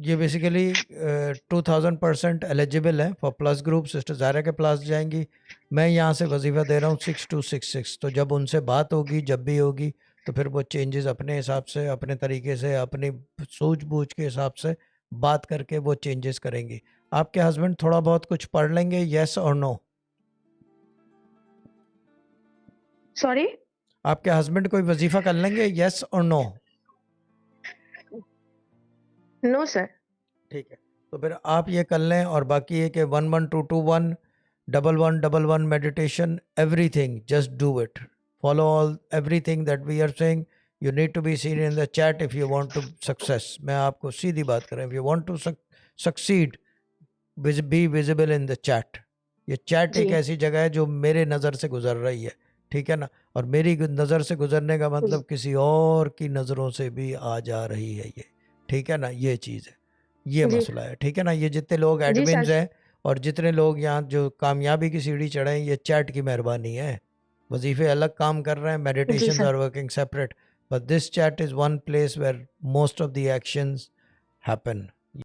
یہ basically 2000% eligible ہے for plus group. Sister Zahra کے پلس جائیں گی. میں یہاں سے وظیفہ دے رہا ہوں 6266. تو جب ان سے بات ہوگی جب بھی ہوگی تو پھر وہ چینجز اپنے حساب سے اپنے طریقے سے اپنی سوچ بوجھ کے حساب سے بات کر کے وہ چینجز کریں گی. آپ کے ہسبینڈ تھوڑا بہت کچھ پڑھ لیں گے, یس اور نو؟ سوری, آپ کے ہسبینڈ کوئی وظیفہ کر لیں گے, یس اور نو؟ نو سر. ٹھیک ہے, تو پھر آپ یہ کر لیں. اور باقی یہ کہ 11221 1111 meditation, everything just do it, follow all everything that we are seeing. You need to be seen in the chat if you want to success. میں آپ کو سیدھی بات کریں, if you want to succeed be visible in the chat. یہ chat ایک ایسی جگہ ہے جو میرے نظر سے گزر رہی ہے, ٹھیک ہے نا, اور میری نظر سے گزرنے کا مطلب کسی اور کی نظروں سے بھی آ جا رہی ہے یہ, ٹھیک ہے نا, یہ چیز ہے, یہ مسئلہ ہے, ٹھیک ہے نا. یہ جتنے لوگ ایڈمنز ہیں اور جتنے لوگ یہاں جو کامیابی کی سیڑھی چڑھے ہیں, یہ چیٹ کی مہربانی ہے. وظیفے الگ کام کر رہے ہیں, meditations are working separate, but this chat is one place where most of the actions happen.